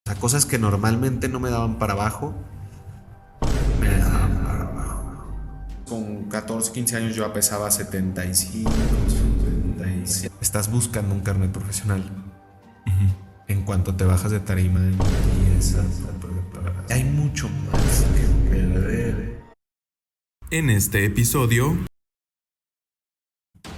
O sea, cosas que normalmente no me daban para abajo, me daban para abajo. Con 14, 15 años yo pesaba 75, 77. Estás buscando un carnet profesional. En cuanto te bajas de tarima, empiezas a preparar. Hay mucho más que perder. En este episodio,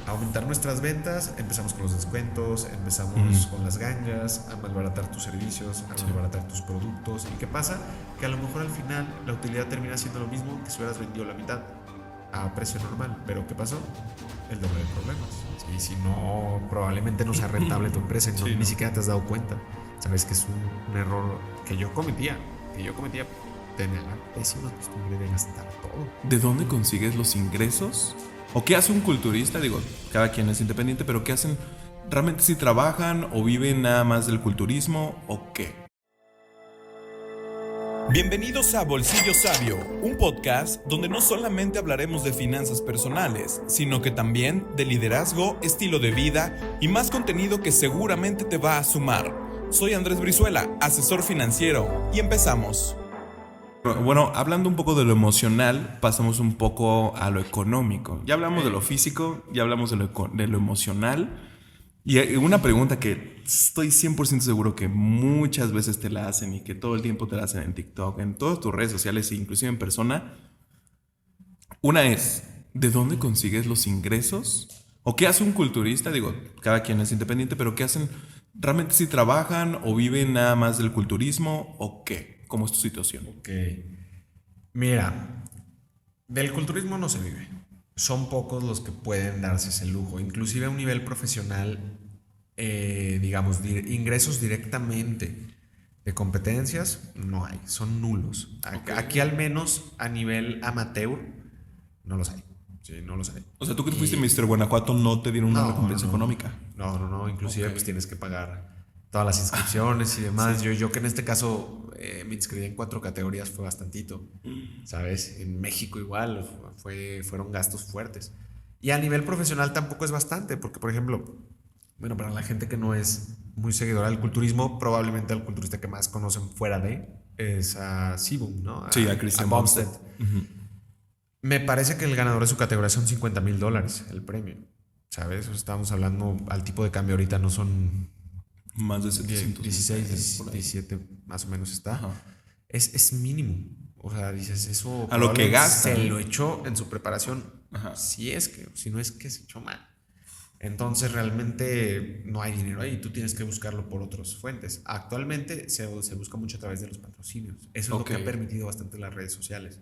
Aumentar nuestras ventas, empezamos con los descuentos, empezamos con las gangas, a malbaratar tus servicios, a malbaratar tus productos. ¿Y qué pasa? Que a lo mejor al final la utilidad termina siendo lo mismo que si hubieras vendido la mitad a precio normal. Pero ¿qué pasó? El doble de problemas. Y si no, probablemente no sea rentable tu empresa y ni siquiera te has dado cuenta. Sabes que es un error que yo cometía. Tenía la pésima costumbre de gastar todo. ¿de dónde consigues los ingresos? ¿O qué hace un culturista? Digo, cada quien es independiente, pero ¿qué hacen? ¿Realmente si trabajan o viven nada más del culturismo o qué? Bienvenidos a Bolsillo Sabio, un podcast donde no solamente hablaremos de finanzas personales, sino que también de liderazgo, estilo de vida y más contenido que seguramente te va a sumar. Soy Andrés Brizuela, asesor financiero, y empezamos. Bueno, hablando un poco de lo emocional, pasamos un poco a lo económico. Ya hablamos de lo físico, ya hablamos de lo emocional. Y hay una pregunta que estoy 100% seguro que muchas veces te la hacen y que todo el tiempo te la hacen en TikTok, en todas tus redes sociales e inclusive en persona. Una es, ¿de dónde consigues los ingresos? ¿O qué hace un culturista? Digo, cada quien es independiente, pero ¿qué hacen? ¿Realmente si trabajan o viven nada más del culturismo o qué? ¿Cómo es tu situación? Ok. Mira, del culturismo no se vive. Son pocos los que pueden darse ese lujo. Inclusive a un nivel profesional, digamos, ingresos directamente de competencias, no hay. Son nulos. Aquí al menos a nivel amateur, no los hay. Sí, no los hay. O sea, tú que fuiste Mr. Guanajuato no te dieron una recompensa económica. No. Inclusive pues tienes que pagar todas las inscripciones y demás. Sí. Yo que en este caso me inscribí en 4 categorías fue bastantito, ¿sabes? En México igual fueron gastos fuertes. Y a nivel profesional tampoco es bastante, porque por ejemplo, bueno, para la gente que no es muy seguidora del culturismo, probablemente el culturista que más conocen fuera de es a Sibum, ¿no? Sí, a Christian Bumstead. Bumstead. Me parece que el ganador de su categoría son $50,000 el premio, ¿sabes? O sea, estamos hablando al tipo de cambio ahorita no son Más de 700. 16, 17 más o menos está. Ajá. Es mínimo. O sea, dices, eso A lo que probablemente gasta. se lo echó en su preparación. Ajá. Si no es que se echó mal. Entonces realmente no hay dinero ahí, tú tienes que buscarlo por otras fuentes. Actualmente se busca mucho a través de los patrocinios. Eso es lo que ha permitido bastante las redes sociales.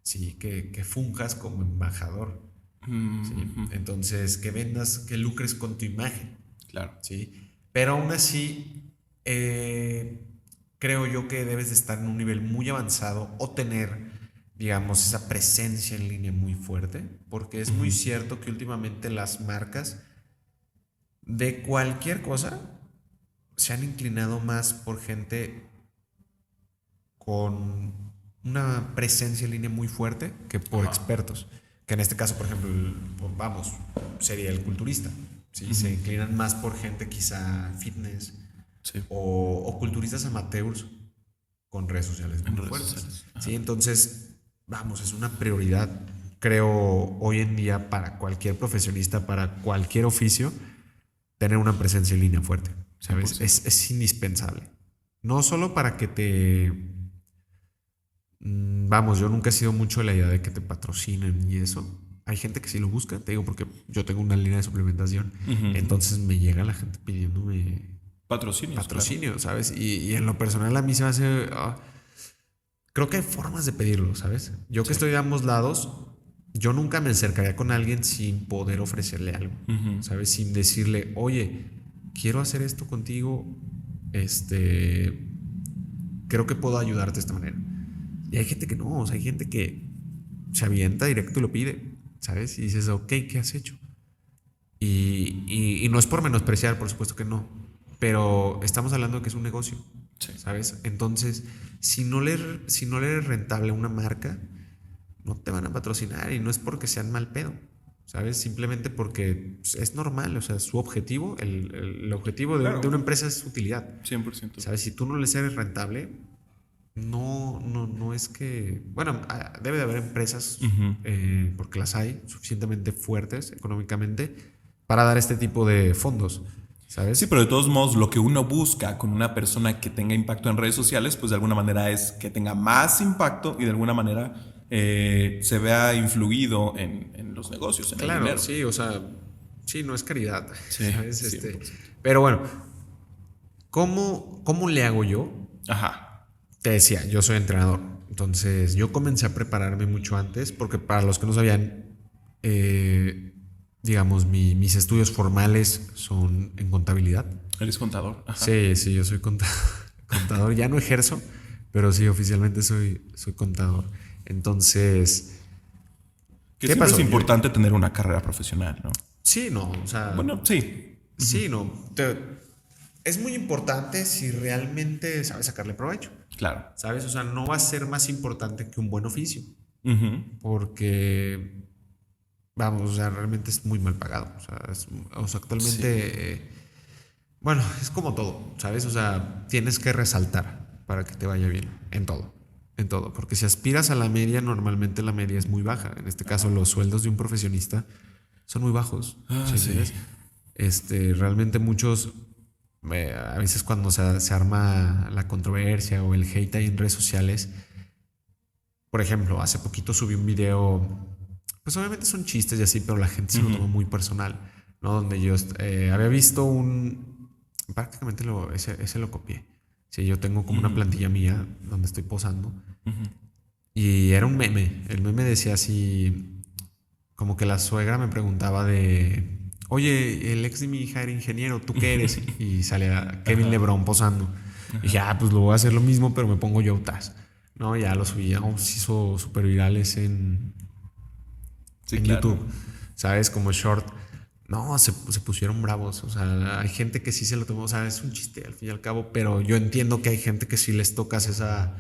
Sí, que funjas como embajador. ¿Sí? Entonces, que vendas, que lucres con tu imagen. Claro. ¿Sí? Pero aún así, creo yo que debes de estar en un nivel muy avanzado o tener, digamos, esa presencia en línea muy fuerte, porque es muy cierto que últimamente las marcas de cualquier cosa se han inclinado más por gente con una presencia en línea muy fuerte que por expertos. Que en este caso, por ejemplo, vamos, sería el culturista. ¿Sí? Se inclinan más por gente quizá fitness o culturistas amateurs con redes sociales muy fuertes. ¿Sí? Entonces, vamos, es una prioridad, creo, hoy en día para cualquier profesionista, para cualquier oficio, tener una presencia en línea fuerte. ¿Sabes? Es indispensable. No solo para que te... Vamos, yo nunca he sido mucho de la idea de que te patrocinen y eso. Hay gente que sí lo busca, te digo, porque yo tengo una línea de suplementación. Entonces me llega la gente pidiéndome patrocinio, claro. ¿Sabes? Y en lo personal a mí se me hace... creo que hay formas de pedirlo, ¿sabes? Yo que estoy de ambos lados, yo nunca me acercaría con alguien sin poder ofrecerle algo, ¿sabes? Sin decirle, oye, quiero hacer esto contigo, creo que puedo ayudarte de esta manera. Y hay gente que no, o sea, hay gente que se avienta directo y lo pide, ¿sabes? Y dices, ok, ¿qué has hecho? Y no es por menospreciar, por supuesto que no, pero estamos hablando de que es un negocio, ¿sabes? Entonces, si no le eres rentable a una marca, no te van a patrocinar y no es porque sean mal pedo, ¿sabes? Simplemente porque es normal, o sea, su objetivo, el objetivo de una empresa es utilidad. 100%. ¿Sabes? Si tú no les eres rentable, no es que... Bueno, debe de haber empresas, porque las hay, suficientemente fuertes económicamente para dar este tipo de fondos, ¿sabes? Sí, pero de todos modos, lo que uno busca con una persona que tenga impacto en redes sociales, pues de alguna manera es que tenga más impacto y de alguna manera se vea influido en los negocios, en el dinero. Sí, o sea, sí, no es caridad, Sí, ¿sabes? 100%. Pero bueno, ¿cómo le hago yo? Ajá. Te decía, yo soy entrenador, entonces yo comencé a prepararme mucho antes, porque para los que no sabían, digamos, mis estudios formales son en contabilidad. ¿Eres contador? Ajá. Sí, yo soy contador. Ya no ejerzo, pero sí, oficialmente soy contador. Entonces, Que ¿qué siempre pasó? es importante tener una carrera profesional, ¿no? Sí, no, o sea... Bueno, sí. Sí, no. Es muy importante si realmente sabes sacarle provecho. Claro. ¿Sabes? O sea, no va a ser más importante que un buen oficio. Ujú. Porque, vamos, o sea, realmente es muy mal pagado. O sea, actualmente, bueno, es como todo, ¿sabes? O sea, tienes que resaltar para que te vaya bien en todo. En todo. Porque si aspiras a la media, normalmente la media es muy baja. En este caso, los sueldos de un profesionista son muy bajos. Sí. Realmente muchos, a veces cuando se arma la controversia o el hate ahí en redes sociales, por ejemplo, hace poquito subí un video, pues obviamente son chistes y así, pero la gente se lo toma muy personal, ¿no? Donde yo había visto prácticamente ese lo copié. Sí, yo tengo como una plantilla mía donde estoy posando y era un meme. El meme decía así, como que la suegra me preguntaba de... Oye, el ex de mi hija era ingeniero, ¿tú qué eres? Y sale a Kevin LeBron posando. Y dije, pues lo voy a hacer lo mismo, pero me pongo yo atrás. No, ya lo subí, se hizo súper virales en Claro. YouTube, ¿sabes? Como short. No, se pusieron bravos. O sea, hay gente que sí se lo tomó. O sea, es un chiste al fin y al cabo, pero yo entiendo que hay gente que sí les tocas esa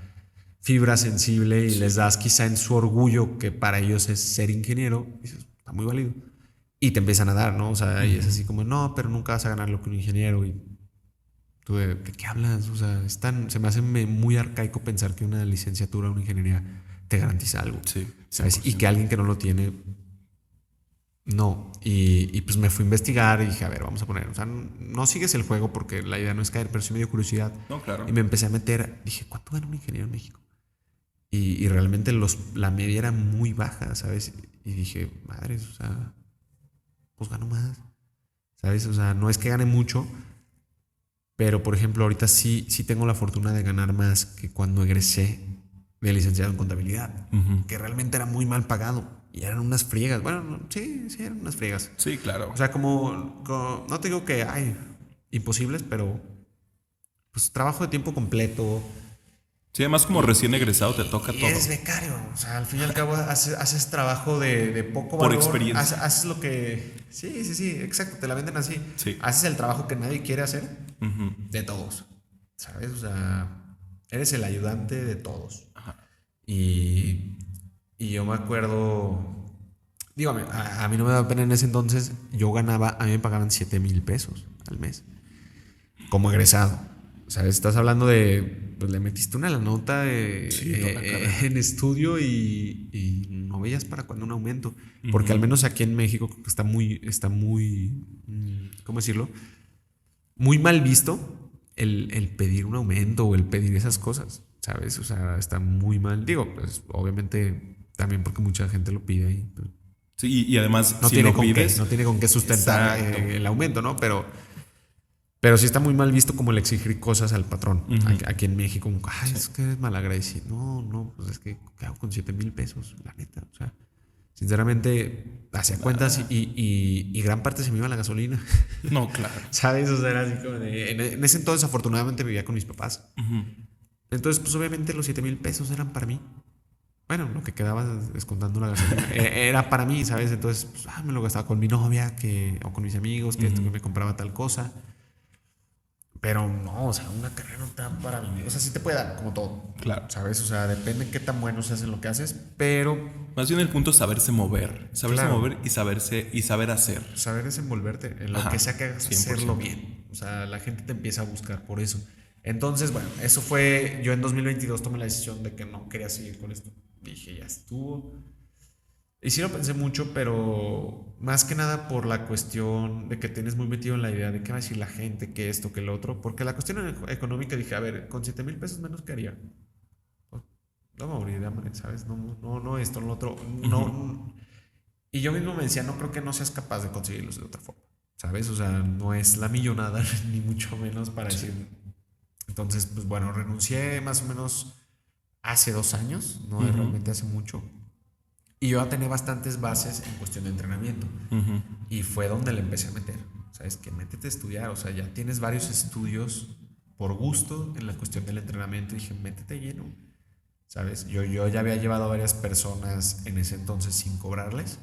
fibra sensible y les das quizá en su orgullo, que para ellos es ser ingeniero. Y dices, está muy válido. Y te empiezan a dar, ¿no? O sea, y es así como, no, pero nunca vas a ganar lo que un ingeniero. Y tú, ¿de qué hablas? O sea, se me hace muy arcaico pensar que una licenciatura o una ingeniería te garantiza algo. Sí. ¿Sabes? Y que alguien que no lo tiene, no. Y pues me fui a investigar y dije, a ver, vamos a poner. O sea, no sigues el juego porque la idea no es caer, pero sí me dio curiosidad. No, claro. Y me empecé a meter. Dije, ¿cuánto gana un ingeniero en México? Y realmente la media era muy baja, ¿sabes? Y dije, madres, o sea, pues gano más, ¿sabes? O sea, no es que gane mucho, pero por ejemplo, ahorita sí tengo la fortuna de ganar más que cuando egresé de licenciado en contabilidad, que realmente era muy mal pagado y eran unas friegas. Bueno, sí, eran unas friegas. Sí, claro. O sea, como no te digo que hay imposibles, pero pues trabajo de tiempo completo. Sí, además como recién egresado te toca todo. Eres becario, o sea, al fin y al cabo haces trabajo de poco Por valor. experiencia. Haces lo que... Sí, exacto, te la venden así. Sí. Haces el trabajo que nadie quiere hacer de todos, ¿sabes? O sea, eres el ayudante de todos. Ajá. Y yo me acuerdo... Digo, a mí no me da pena en ese entonces, a mí me pagaban 7,000 pesos al mes como egresado. ¿Sabes? Estás hablando de... Pues le metiste una la nota en estudio y no veías para cuándo un aumento. Porque al menos aquí en México está muy ¿cómo decirlo? Muy mal visto el pedir un aumento o el pedir esas cosas, ¿sabes? O sea, está muy mal. Digo, pues obviamente también porque mucha gente lo pide y pues, Sí, y además no si tiene lo con pides, qué, no tiene con qué sustentar el aumento, ¿no? Pero sí está muy mal visto como le exigir cosas al patrón. Aquí en México, como, ay, es que eres malagradecido. No, pues es que, ¿qué hago con 7,000 pesos? La neta, o sea, sinceramente, hacía cuentas y gran parte se me iba a la gasolina. No, claro. ¿Sabes? O sea, era así como de... En ese entonces, afortunadamente, vivía con mis papás. Entonces, pues obviamente los 7,000 pesos eran para mí. Bueno, lo que quedaba descontando la gasolina era para mí, ¿sabes? Entonces, pues, me lo gastaba con mi novia o con mis amigos, que me compraba tal cosa. Pero no, o sea, una carrera no te da para vivir. O sea, sí te puede dar, como todo. Claro. ¿Sabes? O sea, depende de qué tan bueno seas en lo que haces, pero Más bien el punto es saberse mover. Saberse claro, mover y saber hacer. saber desenvolverte en lo Ajá, que sea que hagas, 100%. hacerlo bien. O sea, la gente te empieza a buscar por eso. Entonces, bueno, eso fue, yo en 2022 tomé la decisión de que no quería seguir con esto. Dije, ya estuvo. Y sí lo pensé mucho, pero más que nada por la cuestión de que tienes muy metido en la idea de qué va a decir la gente, qué esto, qué lo otro. Porque la cuestión económica dije, a ver, con 7,000 pesos menos, ¿qué haría? Pues, no me moriría de hambre, ¿sabes? No, esto, no lo otro. No. Y yo mismo me decía, no creo que no seas capaz de conseguirlos de otra forma, ¿sabes? O sea, no es la millonada, ni mucho menos para decir. Entonces, pues bueno, renuncié más o menos hace 2 años, no es realmente hace mucho. Y yo ya tenía bastantes bases en cuestión de entrenamiento. Y fue donde le empecé a meter. ¿Sabes? Que métete a estudiar. O sea, ya tienes varios estudios por gusto en la cuestión del entrenamiento. Y dije, métete lleno. ¿Sabes? Yo ya había llevado a varias personas en ese entonces sin cobrarles.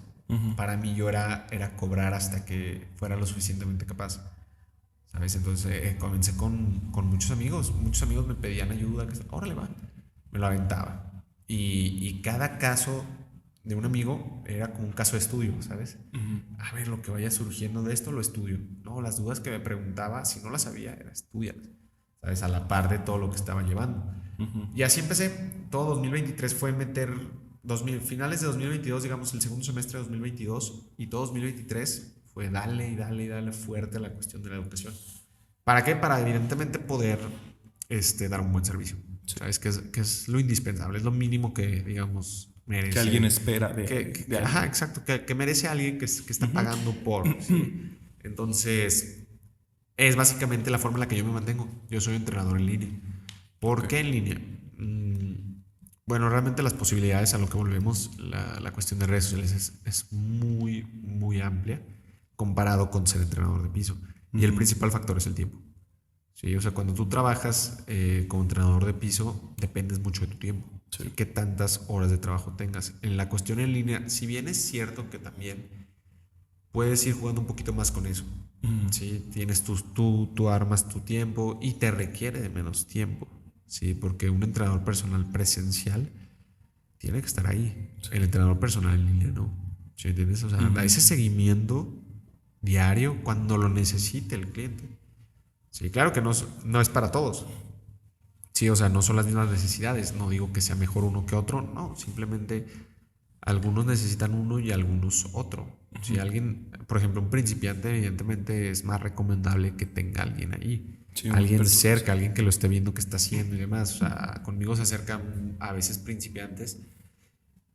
Para mí yo era cobrar hasta que fuera lo suficientemente capaz. ¿Sabes? Entonces comencé con muchos amigos. Muchos amigos me pedían ayuda. Que, órale, va. Me lo aventaba. Y cada caso de un amigo era como un caso de estudio, ¿sabes? A ver, lo que vaya surgiendo de esto lo estudio. No, las dudas que me preguntaba, si no las sabía, era estudiar, ¿sabes? A la par de todo lo que estaba llevando. Y así empecé. Todo 2023 fue meter finales de 2022, digamos, el segundo semestre de 2022 y todo 2023 fue dale y dale y dale fuerte a la cuestión de la educación. ¿Para qué? Para evidentemente poder dar un buen servicio. ¿Sabes? Que es lo indispensable, es lo mínimo que, digamos, merece. Que alguien espera de alguien. Ajá, exacto, que merece alguien que está pagando por. ¿Sí? Entonces, es básicamente la forma en la que yo me mantengo. Yo soy entrenador en línea. ¿Por qué en línea? Bueno, realmente las posibilidades a lo que volvemos, la cuestión de redes sociales es muy, muy amplia comparado con ser entrenador de piso. Y el principal factor es el tiempo. Sí, o sea, cuando tú trabajas como entrenador de piso, dependes mucho de tu tiempo. Sí. Qué tantas horas de trabajo tengas. En la cuestión en línea, si bien es cierto que también puedes ir jugando un poquito más con eso. Sí, tienes tú armas tu tiempo y te requiere de menos tiempo. Sí, porque un entrenador personal presencial tiene que estar ahí. Sí. El entrenador personal en línea no. ¿Sí entiendes? O sea, da ese seguimiento diario cuando lo necesite el cliente. Sí, claro que no es para todos. Sí, o sea, no son las mismas necesidades. No digo que sea mejor uno que otro. No, simplemente algunos necesitan uno y algunos otro. Si alguien, por ejemplo, un principiante, evidentemente es más recomendable que tenga alguien ahí. Sí, alguien cerca, alguien que lo esté viendo qué está haciendo y demás. O sea, conmigo se acercan a veces principiantes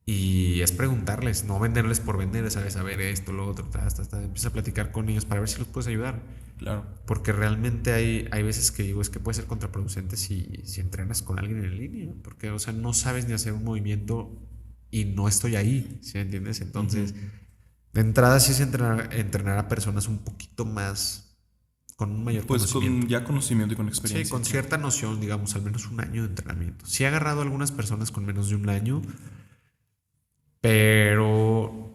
y es preguntarles, no venderles por vender, ¿sabes? A ver esto, lo otro, empieza a platicar con ellos para ver si los puedes ayudar. Claro. Porque realmente hay veces que digo, es que puede ser contraproducente si entrenas con alguien en línea. Porque, o sea, no sabes ni hacer un movimiento y no estoy ahí, ¿sí me entiendes? Entonces, de entrada sí es entrenar a personas un poquito más, con un mayor conocimiento. Con ya conocimiento y con experiencia. Sí, con cierta noción, digamos, al menos un año de entrenamiento. Sí he agarrado a algunas personas con menos de un año, pero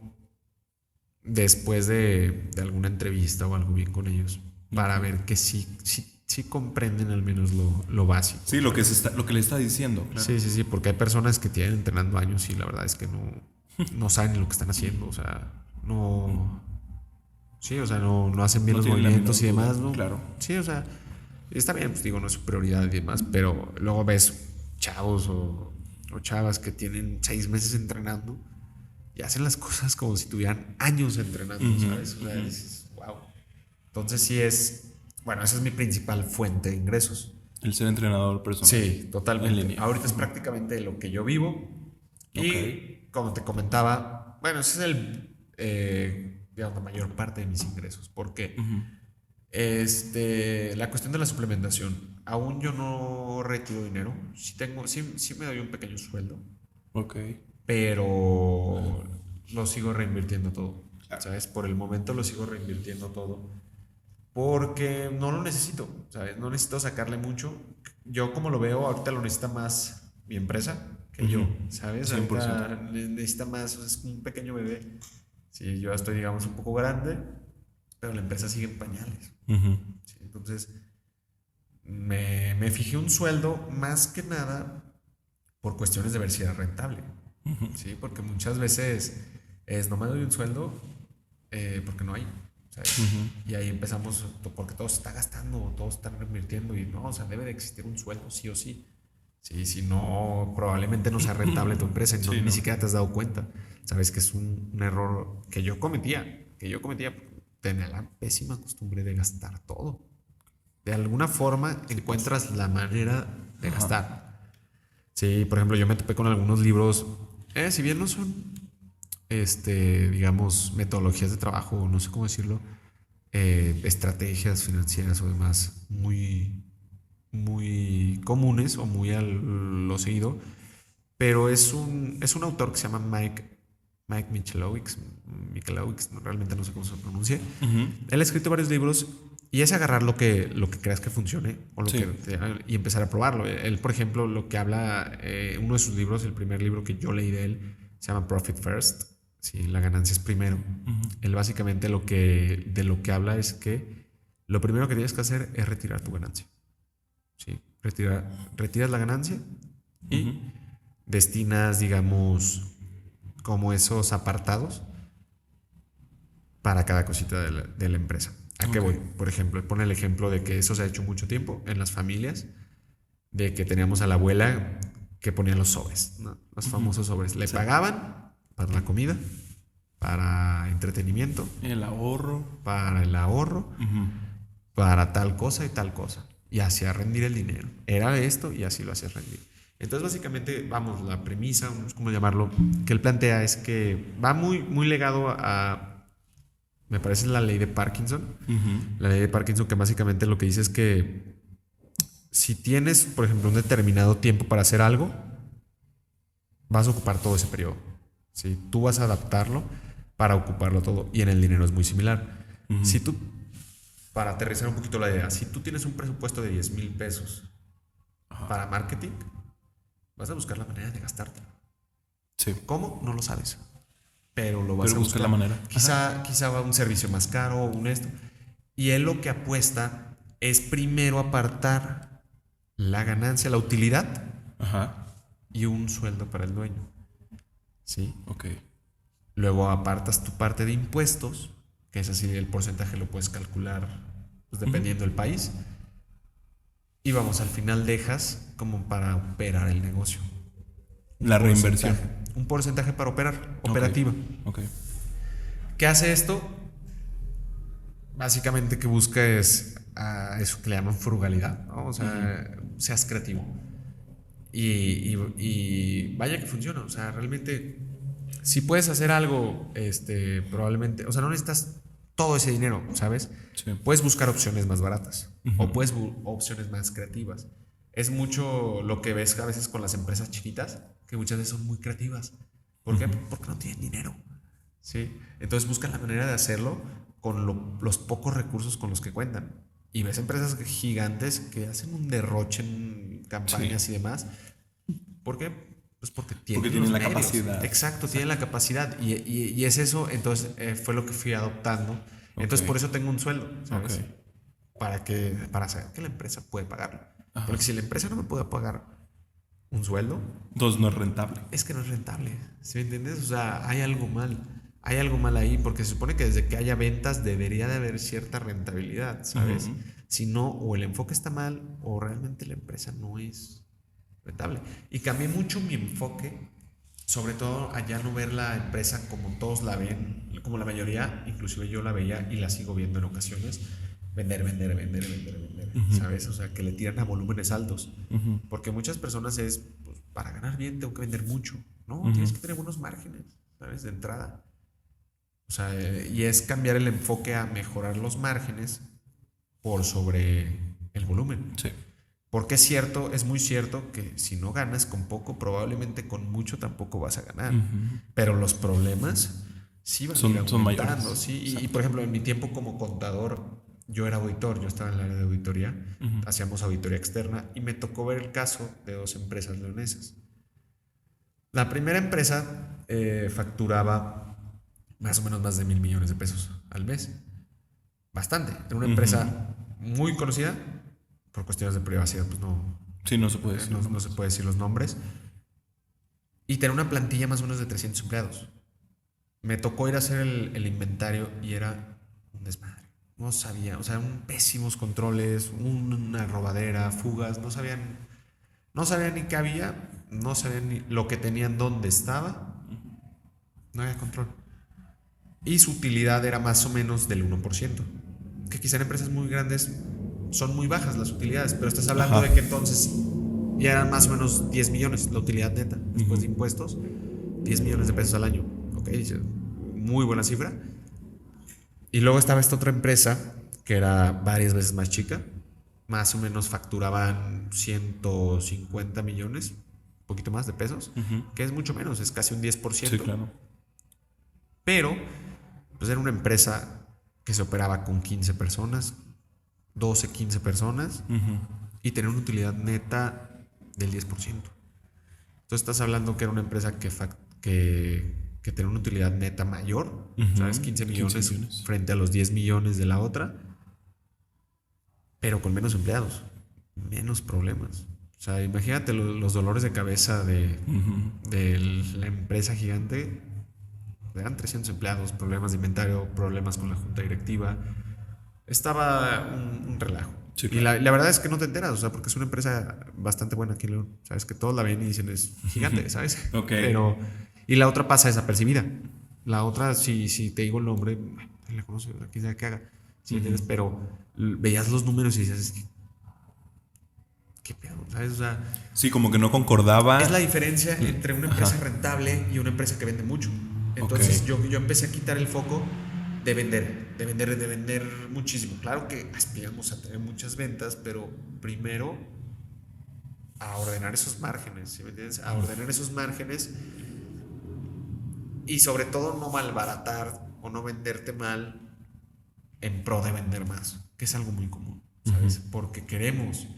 después de alguna entrevista o algo bien con ellos, para ver que sí comprenden al menos lo básico. Sí, lo que le está diciendo. Claro. Sí, porque hay personas que tienen entrenando años y la verdad es que no saben ni lo que están haciendo, o sea, no... Sí, o sea, no hacen bien los movimientos y demás, ¿no? Claro. Sí, o sea, está bien, pues digo, no es su prioridad y demás, pero luego ves chavos o chavas que tienen 6 meses entrenando y hacen las cosas como si tuvieran años entrenando, ¿sabes? O sea, dices, wow. Entonces sí bueno, esa es mi principal fuente de ingresos. El ser entrenador personal. Sí, totalmente. Ahorita es prácticamente lo que yo vivo. Y como te comentaba, bueno, ese es digamos, la mayor parte de mis ingresos. Porque la cuestión de la suplementación, aún yo no retiro dinero. Sí me doy un pequeño sueldo. Ok. Pero lo sigo reinvirtiendo todo. ¿Sabes? Por el momento lo sigo reinvirtiendo todo. Porque no lo necesito, ¿sabes? No necesito sacarle mucho. Yo como lo veo, ahorita lo necesita más mi empresa que yo, ¿sabes? 100%. Ahorita necesita más, o sea, es como un pequeño bebé. Sí, yo estoy, digamos, un poco grande, pero la empresa sigue en pañales. Sí, entonces, me fijé un sueldo más que nada por cuestiones de ver si era rentable. ¿Sí? Porque muchas veces no me doy un sueldo porque no hay. ¿Sabes? Y ahí empezamos, porque todo se está gastando, todo se está reinvirtiendo y no, o sea, debe de existir un sueldo sí o sí. Sí, si no, probablemente no sea rentable tu empresa y ni siquiera te has dado cuenta. Sabes que es un error que yo cometía. Tenía la pésima costumbre de gastar todo. De alguna forma encuentras la manera de gastar. Sí, por ejemplo, yo me topé con algunos libros, si bien no son, digamos, metodologías de trabajo, no sé cómo decirlo, estrategias financieras o demás muy, muy comunes o muy a lo seguido, pero es un autor que se llama Mike Michalowicz, realmente no sé cómo se pronuncia. Él ha escrito varios libros y es agarrar lo que creas que funcione o y empezar a probarlo. Él, por ejemplo, lo que habla, uno de sus libros, el primer libro que yo leí de él, se llama Profit First. Sí, la ganancia es primero. Él básicamente de lo que habla es que lo primero que tienes que hacer es retirar tu ganancia. Sí, retiras la ganancia y destinas, digamos, como esos apartados para cada cosita de la empresa. ¿A qué voy? Por ejemplo, pone el ejemplo de que eso se ha hecho mucho tiempo en las familias, de que teníamos a la abuela que ponía los sobres, ¿no? Los famosos sobres. Le pagaban para la comida, para entretenimiento, para el ahorro, para tal cosa y tal cosa. Y hacía rendir el dinero. Era esto y así lo hacía rendir. Entonces, básicamente, vamos, la premisa, no sé cómo llamarlo, que él plantea es que va muy, muy legado a, me parece, la ley de Parkinson. La ley de Parkinson, que básicamente lo que dice es que si tienes, por ejemplo, un determinado tiempo para hacer algo, vas a ocupar todo ese periodo. ¿Sí? Tú vas a adaptarlo para ocuparlo todo. Y en el dinero es muy similar. Si tú, para aterrizar un poquito la idea, si tú tienes un presupuesto de 10,000 pesos para marketing, vas a buscar la manera de gastártelo. Sí. ¿Cómo? No lo sabes. Pero lo vas a buscar la manera. Quizá va a un servicio más caro, un esto. Y él lo que apuesta es primero apartar la ganancia, la utilidad y un sueldo para el dueño. ¿Sí? Ok. Luego apartas tu parte de impuestos, que es así, el porcentaje lo puedes calcular pues, dependiendo del país. Y vamos, al final dejas como para operar el negocio. La reinversión. Un porcentaje para operar, operativa. Okay. ¿Qué hace esto? Básicamente que busca es eso que le llaman frugalidad, ¿no? O sea, seas creativo. Y vaya que funciona. O sea, realmente, si puedes hacer algo, probablemente, o sea, no necesitas todo ese dinero, ¿sabes? Sí. Puedes buscar opciones más baratas o puedes opciones más creativas. Es mucho lo que ves a veces con las empresas chiquitas, que muchas veces son muy creativas. ¿Por qué? Porque no tienen dinero. ¿Sí? Entonces buscan la manera de hacerlo con los pocos recursos con los que cuentan. Y ves empresas gigantes que hacen un derroche en campañas y demás. ¿Por qué? Pues porque tienen la capacidad. Exacto, tienen la capacidad. Y es eso, entonces fue lo que fui adoptando. Entonces por eso tengo un sueldo, ¿sabes? Para saber que la empresa puede pagarlo. Porque si la empresa no me puede pagar un sueldo, entonces no es rentable. Es que no es rentable, ¿sí me entiendes? O sea, hay algo mal. Hay algo mal ahí, porque se supone que desde que haya ventas debería de haber cierta rentabilidad, ¿sabes? Si no, o el enfoque está mal, o realmente la empresa no es rentable. Y cambié mucho mi enfoque, sobre todo a ya no ver la empresa como todos la ven, como la mayoría, inclusive yo la veía y la sigo viendo en ocasiones, vender, ¿sabes? O sea, que le tiran a volúmenes altos. Porque muchas personas es, pues, para ganar bien tengo que vender mucho. No, tienes que tener buenos márgenes, ¿sabes? De entrada. O sea, y es cambiar el enfoque a mejorar los márgenes por sobre el volumen. Sí. Porque es muy cierto que si no ganas con poco, probablemente con mucho tampoco vas a ganar. Pero los problemas sí van a ir aumentando. ¿Sí? Y por ejemplo, en mi tiempo como contador, yo era auditor, yo estaba en el área de auditoría, hacíamos auditoría externa y me tocó ver el caso de 2 empresas leonesas. La primera empresa facturaba más o menos más de 1,000 millones de pesos al mes. Bastante. Era una empresa muy conocida, por cuestiones de privacidad, pues no, Sí, no se puede decir. no se puede decir los nombres. Y tener una plantilla más o menos de 300 empleados. Me tocó ir a hacer el inventario y era un desmadre. No sabía, o sea, pésimos controles, una robadera, fugas, no sabían ni qué había, no sabían ni lo que tenían, dónde estaba, no había control. Y su utilidad era más o menos del 1%, que quizá en empresas muy grandes son muy bajas las utilidades, pero estás hablando de que entonces ya eran más o menos 10 millones la utilidad neta, después de impuestos, 10 millones de pesos al año. Ok, muy buena cifra. Y luego estaba esta otra empresa que era varias veces más chica, más o menos facturaban 150 millones, un poquito más de pesos, que es mucho menos, es casi un 10%. Sí, claro. Pero pues era una empresa que se operaba con 15 personas, 12, 15 personas, y tenía una utilidad neta del 10%. Entonces estás hablando que era una empresa que tenía una utilidad neta mayor, ¿sabes? 15 millones frente a los 10 millones de la otra, pero con menos empleados, menos problemas. O sea, imagínate los dolores de cabeza de la empresa gigante. Eran 300 empleados, problemas de inventario, problemas con la junta directiva. Estaba un relajo. Sí, claro. Y la verdad es que no te enteras, o sea, porque es una empresa bastante buena aquí en León. Sabes que todos la ven y dicen es gigante, ¿sabes? Okay. Y la otra pasa desapercibida. La otra, si te digo el nombre, la conoce, aquí sea que haga. ¿Sí entiendes? Pero veías los números y dices, ¿qué pedo? ¿Sabes? O sea, sí, como que no concordaba. Es la diferencia entre una empresa rentable y una empresa que vende mucho. Entonces yo empecé a quitar el foco de vender muchísimo. Claro que aspiramos a tener muchas ventas, pero primero a ordenar esos márgenes, ¿sí me entiendes? A ordenar esos márgenes y sobre todo no malbaratar o no venderte mal en pro de vender más, que es algo muy común, ¿sabes? Porque queremos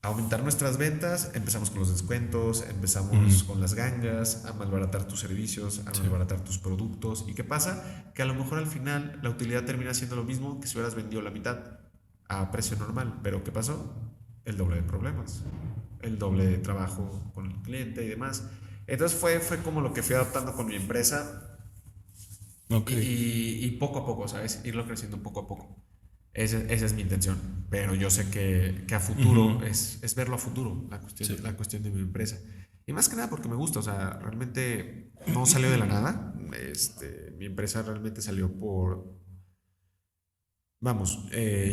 aumentar nuestras ventas, empezamos con los descuentos, empezamos con las gangas, a malbaratar tus servicios, a malbaratar tus productos. ¿Y qué pasa? Que a lo mejor al final la utilidad termina siendo lo mismo que si hubieras vendido la mitad a precio normal. Pero ¿qué pasó? El doble de problemas, el doble de trabajo con el cliente y demás. Entonces fue como lo que fui adaptando con mi empresa. Y poco a poco, ¿sabes? Irlo creciendo poco a poco. Esa es mi intención, pero yo sé que a futuro es verlo a futuro, la cuestión de mi empresa. Y más que nada porque me gusta, o sea, realmente no salió de la nada. Mi empresa realmente salió por... Vamos,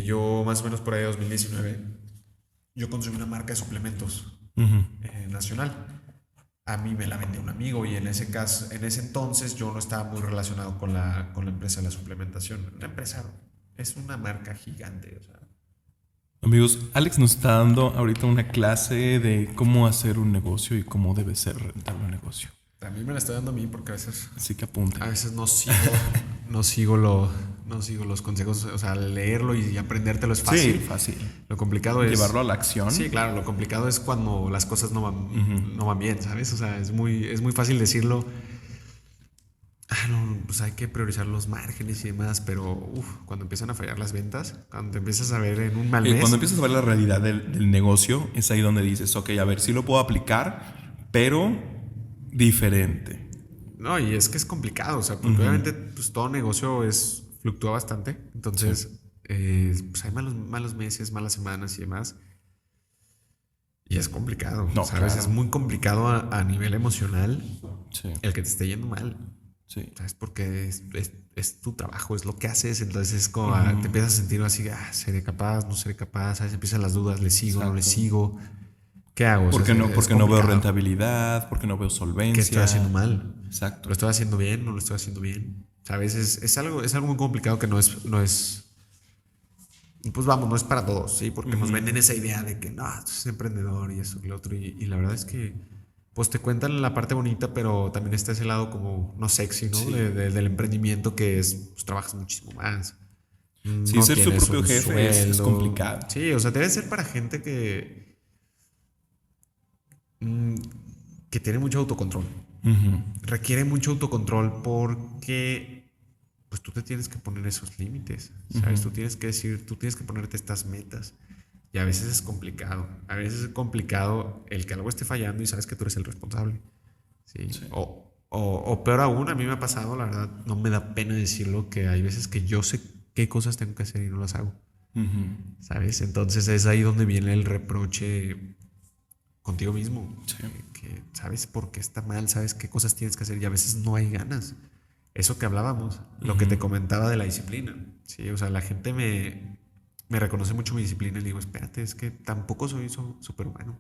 yo más o menos por ahí de 2019, yo consumí una marca de suplementos nacional. A mí me la vendió un amigo y en ese entonces yo no estaba muy relacionado con la empresa de la suplementación. Una empresa... Es una marca gigante, o sea. Amigos, Alex nos está dando ahorita una clase de cómo hacer un negocio y cómo debe ser rentable un negocio. También me la está dando a mí porque a veces... Así que apunten. A veces no sigo los consejos, o sea, leerlo y aprendértelo es fácil. Sí, fácil. Lo complicado es... Llevarlo a la acción. Sí, claro, lo complicado es cuando las cosas no van bien, ¿sabes? O sea, es muy fácil decirlo... no, pues hay que priorizar los márgenes y demás, pero cuando empiezan a fallar las ventas, cuando te empiezas a ver en un mal mes... Cuando empiezas a ver la realidad del negocio, es ahí donde dices, ok, a ver, sí lo puedo aplicar, pero diferente. No, y es que es complicado, o sea, porque obviamente pues, todo negocio fluctúa bastante, entonces pues hay malos meses, malas semanas y demás. Y es complicado, no, ¿sabes? Claro. Es muy complicado a nivel emocional el que te esté yendo mal. Sí. ¿Sabes? Porque es tu trabajo, es lo que haces. Entonces es como te empiezas a sentir así, seré capaz, no seré capaz, ¿sabes? Empiezan las dudas, ¿le sigo, no le sigo? ¿Qué hago? Porque no veo rentabilidad, porque no veo solvencia. ¿Qué estoy haciendo mal? Exacto. ¿Lo estoy haciendo bien? ¿No lo estoy haciendo bien? ¿Sabes? Es algo muy complicado que no es pues vamos, no es para todos, ¿sí? Porque nos venden esa idea de que no, tú eres emprendedor y eso y lo otro. Y la verdad es que pues te cuentan la parte bonita, pero también está ese lado como no sexy, ¿no? Sí. Del emprendimiento que es, pues trabajas muchísimo más. Sí, no ser su propio jefe es complicado. Sí, o sea, debe ser para gente que tiene mucho autocontrol. Requiere mucho autocontrol porque pues tú te tienes que poner esos límites, ¿sabes? Tú tienes que ponerte estas metas. Y a veces es complicado. A veces es complicado el que algo esté fallando y sabes que tú eres el responsable. ¿Sí? Sí. O peor aún, a mí me ha pasado, la verdad, no me da pena decirlo, que hay veces que yo sé qué cosas tengo que hacer y no las hago. ¿Sabes? Entonces es ahí donde viene el reproche contigo mismo. Sí. Que sabes por qué está mal, sabes qué cosas tienes que hacer y a veces no hay ganas. Eso que hablábamos, lo que te comentaba de la disciplina. Sí, o sea, la gente me reconoce mucho mi disciplina y digo, espérate, es que tampoco soy superhumano.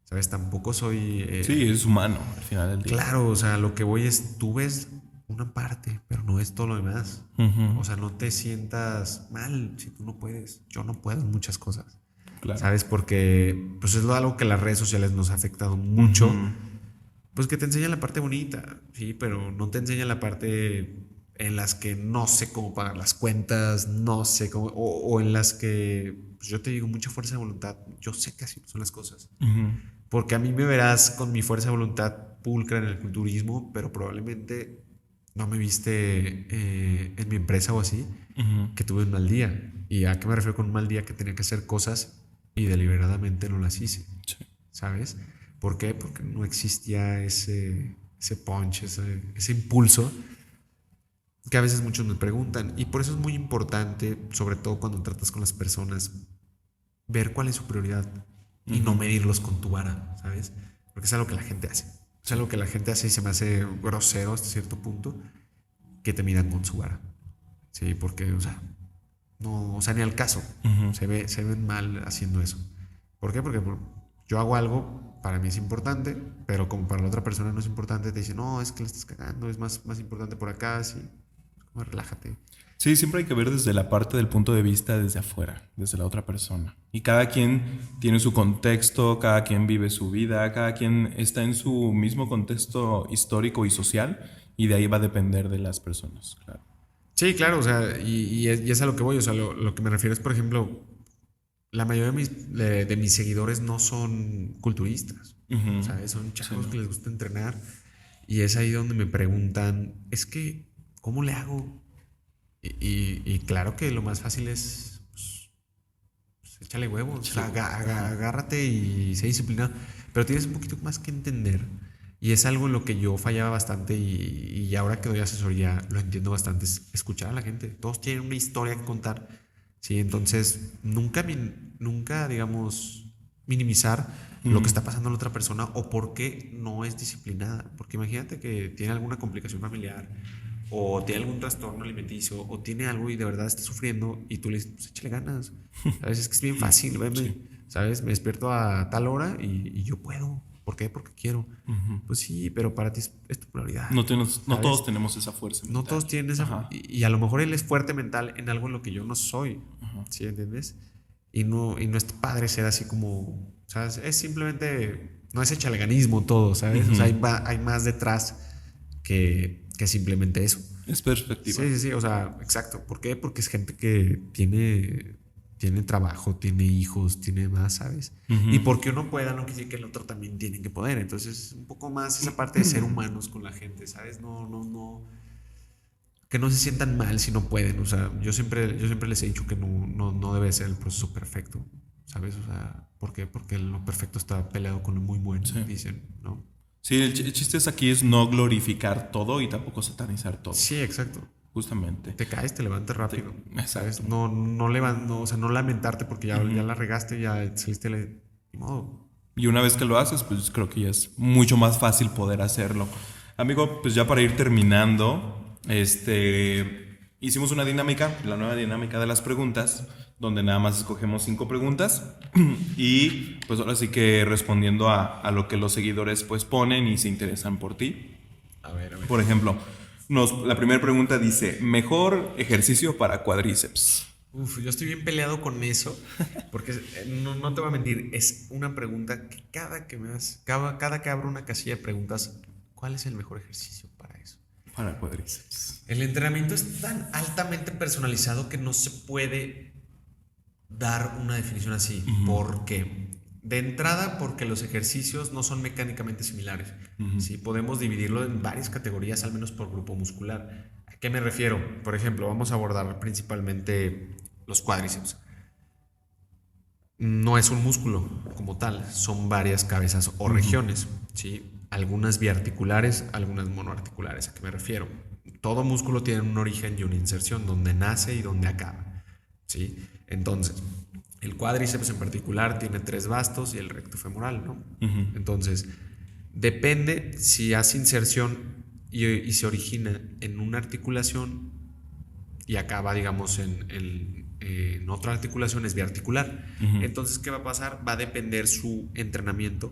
¿Sabes? Tampoco soy... Sí, es humano al final del día. claro, o sea, lo que voy es, tú ves una parte, pero no es todo lo demás. O sea, no te sientas mal si tú no puedes. Yo no puedo en muchas cosas. Claro. ¿Sabes? Porque pues es algo que las redes sociales nos ha afectado mucho. Pues que te enseñan la parte bonita, sí, pero no te enseñan la parte en las que no sé cómo pagar las cuentas, no sé cómo, o en las que pues yo te digo mucha fuerza de voluntad. Yo sé que así son las cosas. Porque a mí me verás con mi fuerza de voluntad pulcra en el culturismo, pero probablemente no me viste en mi empresa o así, que tuve un mal día. ¿Y a qué me refiero con un mal día? Que tenía que hacer cosas y deliberadamente no las hice. Sí. ¿Sabes? ¿Por qué? Porque no existía ese punch, ese impulso que a veces muchos me preguntan. Y por eso es muy importante, sobre todo cuando tratas con las personas, ver cuál es su prioridad y no medirlos con tu vara, ¿sabes? Porque es algo que la gente hace. Es algo que la gente hace y se me hace grosero hasta cierto punto, que te midan con su vara. Sí, porque, o sea, no, o sea, ni al caso. Se ven mal haciendo eso. ¿Por qué? Porque yo hago algo, para mí es importante, pero como para la otra persona no es importante, te dicen, no, es que la estás cagando, es más importante por acá, sí. Como, relájate. Sí, siempre hay que ver desde la parte del punto de vista desde afuera, desde la otra persona. Y cada quien tiene su contexto, cada quien vive su vida, cada quien está en su mismo contexto histórico y social, y de ahí va a depender de las personas, claro. Sí, claro, o sea, y es a lo que voy, o sea, lo que me refiero es, por ejemplo, la mayoría de mis seguidores no son culturistas, ¿sabes? Son chavos que les gusta entrenar y es ahí donde me preguntan, es que, ¿cómo le hago? Y claro que lo más fácil es, pues, échale huevos, o sea, agárrate y sé disciplinado, pero tienes un poquito más que entender. Y es algo en lo que yo fallaba bastante y ahora que doy asesoría lo entiendo bastante, es escuchar a la gente. Todos tienen una historia que contar, ¿sí? Entonces, nunca digamos, minimizar lo que está pasando a la otra persona o por qué no es disciplinada. Porque imagínate que tiene alguna complicación familiar o tiene algún trastorno alimenticio o tiene algo y de verdad está sufriendo y tú le dices, pues échale ganas. ¿Sabes? Es que es bien fácil, veme, ¿sabes? Me despierto a tal hora y yo puedo. ¿Por qué? Porque quiero. Pues sí, pero para ti es tu prioridad. No ¿sabes? todos tenemos esa fuerza mental. No todos tienen esa. Y a lo mejor él es fuerte mental en algo en lo que yo no soy. ¿Sí entiendes? Y no está padre ser así como. ¿Sabes? Es simplemente. No es echaleganismo todo, ¿sabes? O sea, hay más detrás que simplemente eso. Es perspectiva. Sí. O sea, exacto. ¿Por qué? Porque es gente que tiene trabajo, tiene hijos, tiene más, ¿sabes? Y porque uno pueda, no quiere decir que el otro también tiene que poder. Entonces, un poco más esa parte de ser humanos con la gente, ¿sabes? No. Que no se sientan mal si no pueden. O sea, yo siempre les he dicho que no debe ser el proceso perfecto, ¿sabes? O sea, ¿por qué? Porque lo perfecto está peleado con lo muy bueno, dicen, ¿no? Sí, el chiste es aquí es no glorificar todo y tampoco satanizar todo. Sí, exacto. Justamente. Te caes, te levantas rápido. Exacto. ¿Sabes? No, o sea, no lamentarte porque ya la regaste, ya saliste ni modo. Y una vez que lo haces, pues creo que ya es mucho más fácil poder hacerlo. Amigo, pues ya para ir terminando, hicimos una dinámica, la nueva dinámica de las preguntas, donde nada más escogemos 5 preguntas y pues ahora sí que respondiendo a lo que los seguidores pues ponen y se interesan por ti. A ver. Por ejemplo, la primera pregunta dice, mejor ejercicio para cuádriceps. Uf, yo estoy bien peleado con eso, porque no te voy a mentir, es una pregunta que cada que abro una casilla de preguntas, ¿cuál es el mejor ejercicio para eso? Para cuádriceps. El entrenamiento es tan altamente personalizado que no se puede dar una definición así. ¿Por qué? De entrada, porque los ejercicios no son mecánicamente similares. ¿Sí? Podemos dividirlo en varias categorías, al menos por grupo muscular. ¿A qué me refiero? Por ejemplo, vamos a abordar principalmente los cuádriceps. no es un músculo como tal, son varias cabezas o regiones, ¿sí? Algunas biarticulares, algunas monoarticulares. ¿A qué me refiero? Todo músculo tiene un origen y una inserción, donde nace y donde acaba, ¿sí? Entonces, el cuádriceps en particular tiene 3 bastos y el recto femoral, ¿no? Entonces, depende si hace inserción y se origina en una articulación y acaba, digamos, en otra articulación, es biarticular. Entonces, ¿qué va a pasar? Va a depender su entrenamiento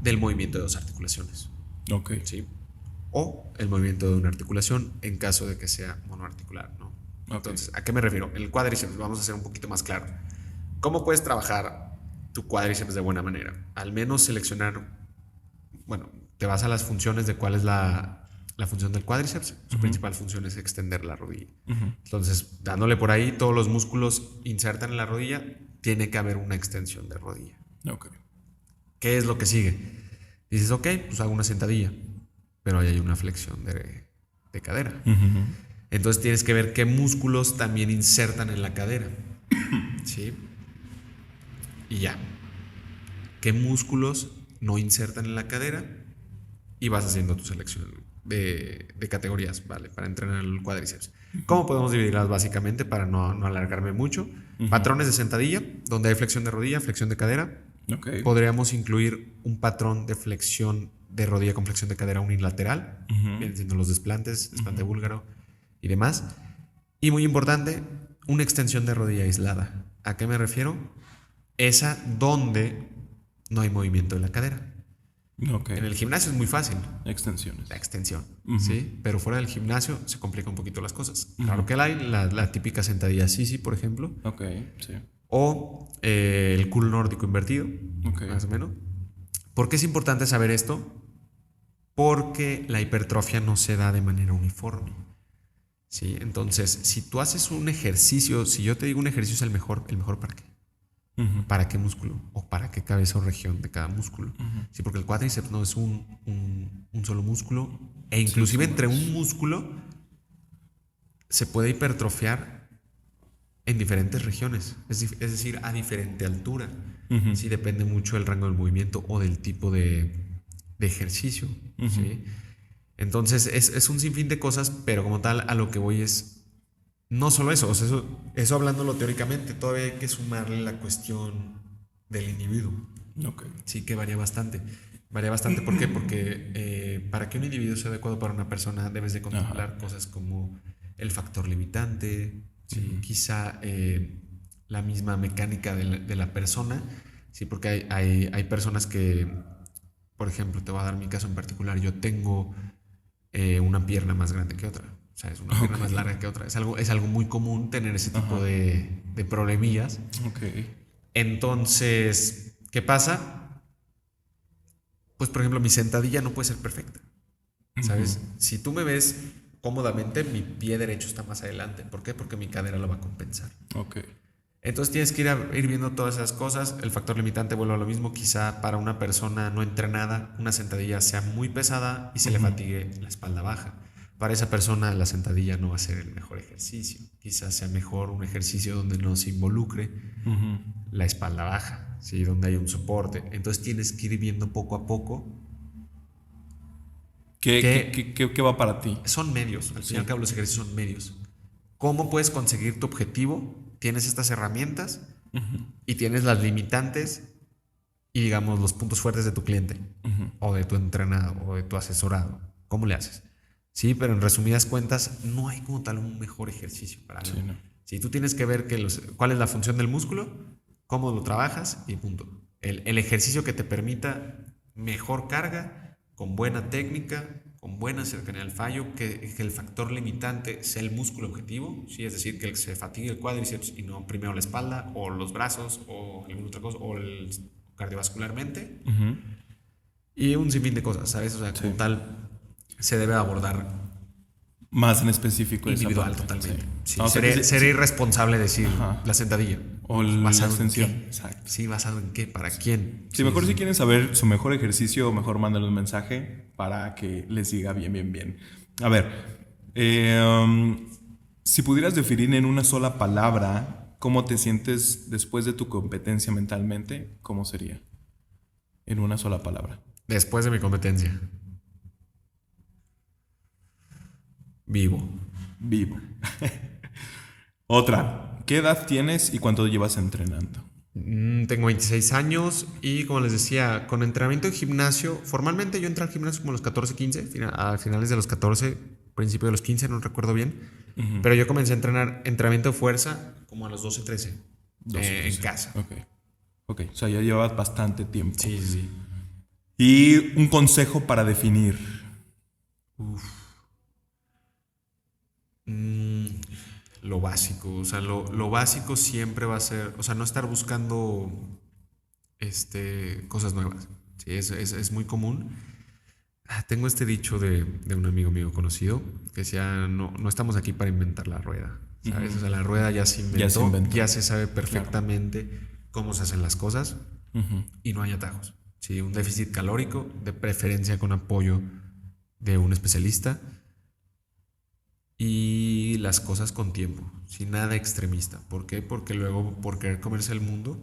del movimiento de 2 articulaciones. Ok. ¿Sí? O el movimiento de una articulación en caso de que sea monoarticular, ¿no? Okay. Entonces, ¿a qué me refiero? El cuádriceps, vamos a hacer un poquito más claro. ¿Cómo puedes trabajar tu cuádriceps de buena manera? Al menos seleccionar, bueno, te vas a las funciones de cuál es la función del cuádriceps. Su principal función es extender la rodilla. Entonces, dándole por ahí, todos los músculos insertan en la rodilla, tiene que haber una extensión de rodilla. Ok. ¿Qué es lo que sigue? Dices, ok, pues hago una sentadilla, pero ahí hay una flexión de cadera. Entonces tienes que ver qué músculos también insertan en la cadera. ¿Sí? Y ya. ¿Qué músculos no insertan en la cadera? Y vas haciendo tu selección de categorías, ¿vale? Para entrenar el cuádriceps. ¿Cómo podemos dividirlas básicamente para no alargarme mucho? Patrones de sentadilla, donde hay flexión de rodilla, flexión de cadera. Okay. Podríamos incluir un patrón de flexión de rodilla con flexión de cadera unilateral, vienen siendo los desplantes, desplante búlgaro y demás. Y muy importante, una extensión de rodilla aislada. ¿A qué me refiero? Esa donde no hay movimiento de la cadera. Okay. En el gimnasio es muy fácil. Extensiones. La extensión, ¿sí? Pero fuera del gimnasio se complica un poquito las cosas. Claro que hay la típica sentadilla Sisi, por ejemplo. Ok, sí. O el culo nórdico invertido, más o menos. ¿Por qué es importante saber esto? Porque la hipertrofia no se da de manera uniforme, ¿sí? Entonces, si tú haces un ejercicio, si yo te digo un ejercicio es el mejor ¿para qué? ¿Para qué músculo? ¿O para qué cabeza o región de cada músculo? Sí, porque el cuádriceps no es un solo músculo. E inclusive entre un músculo se puede hipertrofiar en diferentes regiones. Es decir, a diferente altura. Sí, depende mucho del rango del movimiento o del tipo de ejercicio. ¿Sí? Entonces, es un sinfín de cosas, pero como tal, a lo que voy es... No solo eso, o sea, eso hablándolo teóricamente, todavía hay que sumarle la cuestión del individuo. Okay. Sí, que varía bastante. Varía bastante, ¿por qué? Porque para que un individuo sea adecuado para una persona debes de contemplar cosas como el factor limitante, ¿sí? Quizá la misma mecánica de la persona, ¿sí? Porque hay personas que, por ejemplo, te voy a dar mi caso en particular, yo tengo una pierna más grande que otra. O sea, es una pierna más larga que otra. Es algo muy común tener ese tipo de problemillas. Okay. Entonces, ¿qué pasa? Pues, por ejemplo, mi sentadilla no puede ser perfecta. ¿Sabes? Si tú me ves cómodamente, mi pie derecho está más adelante. ¿Por qué? Porque mi cadera lo va a compensar. Okay. Entonces tienes que ir viendo todas esas cosas. El factor limitante vuelve a lo mismo. Quizá para una persona no entrenada, una sentadilla sea muy pesada y se le fatigue la espalda baja. Para esa persona la sentadilla no va a ser el mejor ejercicio. Quizás sea mejor un ejercicio donde no se involucre la espalda baja, ¿sí? Donde hay un soporte. Entonces tienes que ir viendo poco a poco. ¿Qué va para ti? Son medios. Al fin y al cabo los ejercicios son medios. ¿Cómo puedes conseguir tu objetivo? Tienes estas herramientas y tienes las limitantes y, digamos, los puntos fuertes de tu cliente o de tu entrenado o de tu asesorado. ¿Cómo le haces? Sí, pero en resumidas cuentas no hay como tal un mejor ejercicio para algo. Sí, no. Sí, tú tienes que ver cuál es la función del músculo, cómo lo trabajas y punto. El ejercicio que te permita mejor carga, con buena técnica, con buena cercanía al fallo, que el factor limitante sea el músculo objetivo, ¿sí? Es decir, que se fatigue el cuádriceps y no primero la espalda o los brazos o alguna otra cosa, o cardiovascularmente. Y un sinfín de cosas, ¿sabes? O sea, como tal... se debe abordar más en específico individual totalmente. Sí. Sí, sería irresponsable decir la sentadilla o la extensión. Exacto. Sí, basado en qué, para quién. Sí, mejor si quieren saber su mejor ejercicio, mejor mándenle un mensaje para que les diga bien. A ver, si pudieras definir en una sola palabra ¿cómo te sientes después de tu competencia mentalmente? ¿Cómo sería? En una sola palabra. Después de mi competencia. Vivo. Otra. ¿Qué edad tienes y cuánto llevas entrenando? Tengo 26 años y como les decía, con entrenamiento en gimnasio, formalmente yo entré al gimnasio como a los 14, 15, a finales de los 14, principio de los 15, no recuerdo bien. Pero yo comencé a entrenar entrenamiento de fuerza como a los 12, 13, 13. En casa. Ok, o sea, ya llevas bastante tiempo. Sí. Y un consejo para definir. Lo básico, o sea, lo básico siempre va a ser, o sea, no estar buscando cosas nuevas. Sí, es muy común. Tengo este dicho de un amigo mío conocido que decía, no estamos aquí para inventar la rueda, ¿sabes? O sea, la rueda ya se inventó, ya se sabe perfectamente cómo se hacen las cosas y no hay atajos. Sí, un déficit calórico, de preferencia con apoyo de un especialista, y las cosas con tiempo, sin nada extremista. ¿Por qué? Porque luego, por querer comerse el mundo,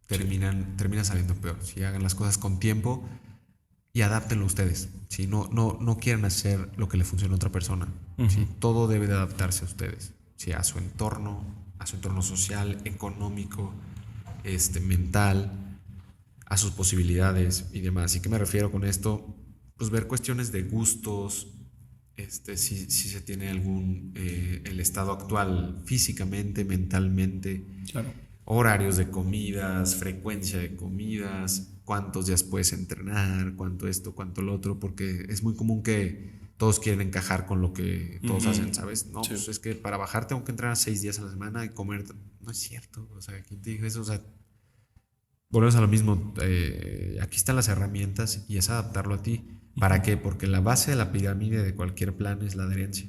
termina saliendo peor. Si hagan las cosas con tiempo y adáptenlo ustedes. Si no quieren hacer lo que le funciona a otra persona. ¿Sí? Todo debe de adaptarse a ustedes. ¿Sí? A su entorno social, económico, mental, a sus posibilidades y demás. ¿Y qué me refiero con esto? Pues ver cuestiones de gustos, si se tiene algún el estado actual físicamente, mentalmente, horarios de comidas, frecuencia de comidas, cuántos días puedes entrenar, cuánto esto, cuánto lo otro, porque es muy común que todos quieren encajar con lo que todos hacen, ¿sabes? No, pues es que para bajar tengo que entrenar 6 días a la semana y comer. No es cierto, o sea, ¿quién te dijo eso? O sea, volvemos a lo mismo. Aquí están las herramientas y es adaptarlo a ti. ¿Para qué? Porque la base de la pirámide de cualquier plan es la adherencia.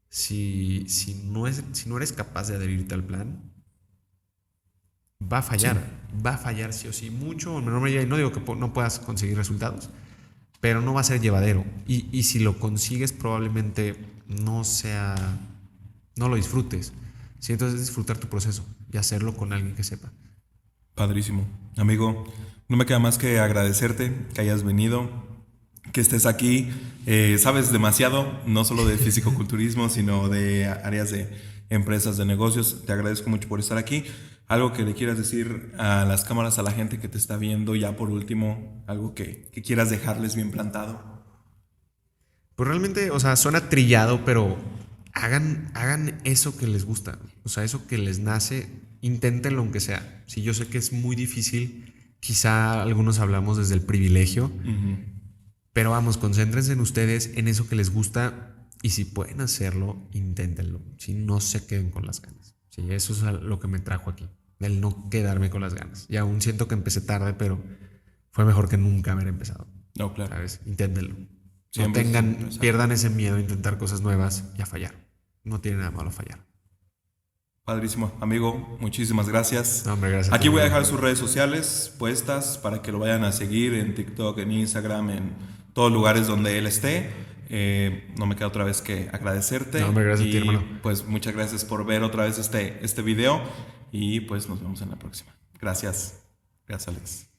Si no eres capaz de adherirte al plan, va a fallar sí o sí, mucho o en menor medida. Y no digo que no puedas conseguir resultados, pero no va a ser llevadero. Y si lo consigues, probablemente no lo disfrutes. ¿Sí? Entonces disfrutar tu proceso y hacerlo con alguien que sepa. Padrísimo. Amigo, no me queda más que agradecerte que hayas venido, que estés aquí. Sabes demasiado, no solo de fisicoculturismo, sino de áreas de empresas, de negocios. Te agradezco mucho por estar aquí. Algo que le quieras decir a las cámaras, a la gente que te está viendo, ya por último, algo que quieras dejarles bien plantado. Pues realmente, o sea, suena trillado, pero hagan eso que les gusta, o sea, eso que les nace, inténtenlo aunque sea. Sí, yo sé que es muy difícil, quizá algunos hablamos desde el privilegio, pero vamos, concéntrense en ustedes, en eso que les gusta, y si pueden hacerlo, inténtenlo. Si no se queden con las ganas. Sí, eso es lo que me trajo aquí, el no quedarme con las ganas. Y aún siento que empecé tarde, pero fue mejor que nunca haber empezado. No, claro. ¿Sabes? Inténtenlo. Pierdan ese miedo a intentar cosas nuevas y a fallar. No tiene nada malo fallar. Padrísimo, amigo, muchísimas gracias. No, hombre, gracias. Aquí voy a dejar sus redes sociales puestas para que lo vayan a seguir en TikTok, en Instagram, en todos lugares donde él esté. No me queda otra vez que agradecerte. No, hombre, gracias a ti, hermano. Pues muchas gracias por ver otra vez este video y pues nos vemos en la próxima. Gracias. Gracias, Alex.